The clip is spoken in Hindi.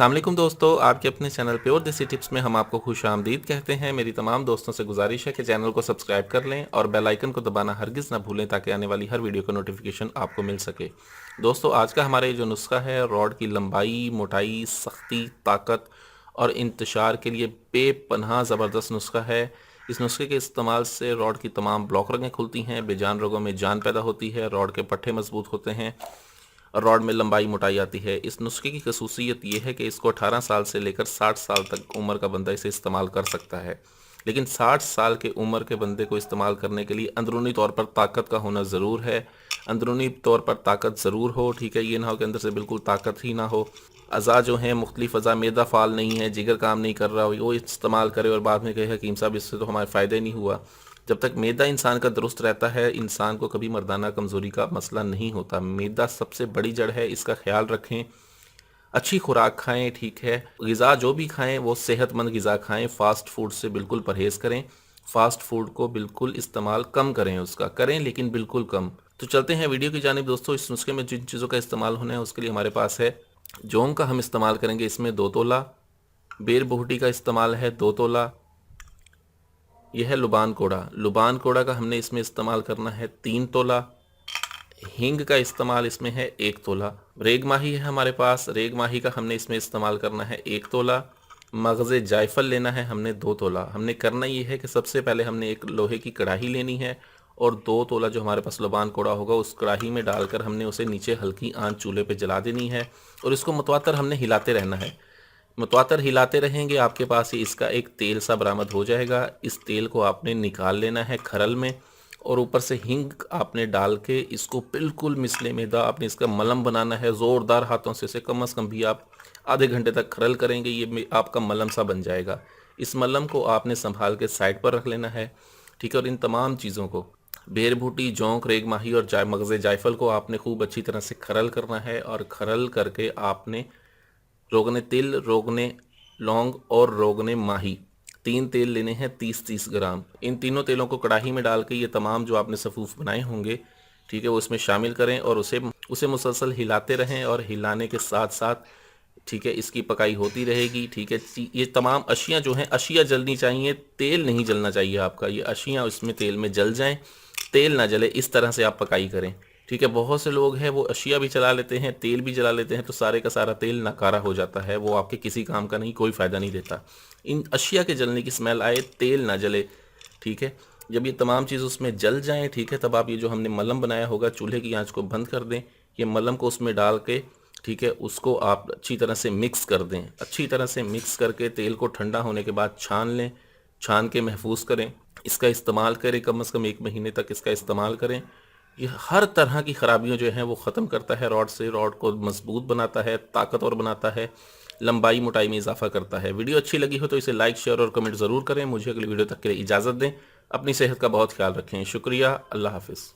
अस्सलाम वालेकुम दोस्तों, आपके अपने चैनल प्योर देसी टिप्स में हम आपको खुश आमदीद कहते हैं। मेरी तमाम दोस्तों से गुजारिश है कि चैनल को सब्सक्राइब कर लें और बेल आइकन को दबाना हरगिज़ ना भूलें ताकि आने वाली हर वीडियो का नोटिफिकेशन आपको मिल सके। दोस्तों, आज का हमारा ये जो नुस्खा है रॉड की लंबाई, मोटाई, सख्ती, ताकत और इंतशार के लिए बेपनाह ज़बरदस्त नुस्खा है। इस नुस्खे के इस्तेमाल से रॉड की तमाम ब्लॉक रगें खुलती हैं, बेजान रोगों में जान पैदा होती है, रॉड के पट्टे मजबूत होते हैं, रॉड में लंबाई मोटाई आती है। इस नुस्खे की खसूसियत ये है कि इसको 18 साल से लेकर 60 साल तक उम्र का बंदा इसे इस्तेमाल कर सकता है। लेकिन 60 साल के उम्र के बंदे को इस्तेमाल करने के लिए अंदरूनी तौर पर ताकत का होना ज़रूर है। अंदरूनी तौर पर ताकत ज़रूर हो, ठीक है, ये ना हो कि अंदर से बिल्कुल ताकत ही ना हो। अज़ा जो हैं मुख्तलिफ अज़ा, मैदा फ़ाल नहीं है, जिगर काम नहीं कर रहा हो, वो इस्तेमाल करे और बाद में कहे हकीम साहब इससे तो हमारे फ़ायदे नहीं हुआ। जब तक मैदा इंसान का दुरुस्त रहता है, इंसान को कभी मर्दाना कमज़ोरी का मसला नहीं होता। मैदा सबसे बड़ी जड़ है, इसका ख्याल रखें। अच्छी खुराक खाएं, ठीक है, ग़िज़ा जो भी खाएं वो सेहतमंद ग़िज़ा खाएं। फ़ास्ट फूड से बिल्कुल परहेज़ करें। फ़ास्ट फूड को बिल्कुल इस्तेमाल कम करें, उसका करें लेकिन बिल्कुल कम। तो चलते हैं वीडियो की जानिब दोस्तों। इस नुस्खे में जिन चीज़ों का इस्तेमाल होना है उसके लिए हमारे पास है जौं का हम इस्तेमाल करेंगे, इसमें 2 तोला। बेर बोहटी का इस्तेमाल है 2 तोला। यह है लुबान कोड़ा। लुबान कोड़ा का हमने इसमें इस्तेमाल करना है 3 तोला। हींग का इस्तेमाल इसमें है 1 तोला। रेग माही है हमारे पास, रेग माही का हमने इसमें इस्तेमाल करना है 1 तोला। मगज़े जायफल लेना है हमने 2 तोला। हमने करना ये है कि सबसे पहले हमने एक लोहे की कढ़ाई लेनी है और 2 तोला जो हमारे पास लुबान कोड़ा होगा उस कढ़ाई में डालकर हमने उसे नीचे हल्की आंच चूल्हे पे जला देनी है और इसको मुतवातर हमने हिलाते रहना है। मुतवातर हिलाते रहेंगे, आपके पास ये इसका एक तेल सा बरामद हो जाएगा। इस तेल को आपने निकाल लेना है खरल में और ऊपर से हींग आपने डाल के इसको बिल्कुल मिसले मैदा आपने इसका मलम बनाना है। ज़ोरदार हाथों से इसे कम अज़ कम भी आप आधे घंटे तक खरल करेंगे, ये आपका मलम सा बन जाएगा। इस मलम को आपने संभाल के साइड पर रख लेना है, ठीक है। और इन तमाम चीज़ों को बेर बूटी, जौंक, रेग माही और मगज़े जायफल को आपने खूब अच्छी तरह से खरल करना है और खरल करके आपने रोगने तिल, रोगने लौंग और रोगने माही 3 तेल लेने हैं 30-30 ग्राम। इन तीनों तेलों को कढ़ाई में डाल के ये तमाम जो आपने सफ़ूफ बनाए होंगे, ठीक है, वो इसमें शामिल करें और उसे मुसलसल हिलाते रहें और हिलाने के साथ साथ, ठीक है, इसकी पकाई होती रहेगी, ठीक है। ये तमाम अशियाँ जो हैं, अशिया जलनी चाहिए, तेल नहीं जलना चाहिए आपका। ये अशियाँ इसमें तेल में जल जाएं, तेल ना जले, इस तरह से आप पकाई करें, ठीक है। बहुत से लोग हैं वो अशिया भी चला लेते हैं, तेल भी जला लेते हैं, तो सारे का सारा तेल नकारा हो जाता है, वो आपके किसी काम का नहीं, कोई फ़ायदा नहीं देता। इन अशिया के जलने की स्मेल आए, तेल ना जले, ठीक है। जब ये तमाम चीज़ उसमें जल जाएं, ठीक है, तब आप ये जो हमने मलम बनाया होगा चूल्हे की आंच को बंद कर दें। ये मलम को उसमें डाल के, ठीक है, उसको आप अच्छी तरह से मिक्स कर दें। अच्छी तरह से मिक्स करके तेल को ठंडा होने के बाद छान लें, छान के महफूज करें। इसका इस्तेमाल करें, कम से कम 1 महीने तक इसका इस्तेमाल करें। ये हर तरह की ख़राबियों जो हैं वो ख़त्म करता है रॉड से, रॉड को मजबूत बनाता है, ताकतवर बनाता है, लंबाई मोटाई में इजाफा करता है। वीडियो अच्छी लगी हो तो इसे लाइक, शेयर और कमेंट ज़रूर करें। मुझे अगली वीडियो तक के लिए इजाज़त दें। अपनी सेहत का बहुत ख्याल रखें। शुक्रिया। अल्लाह हाफ़िज़।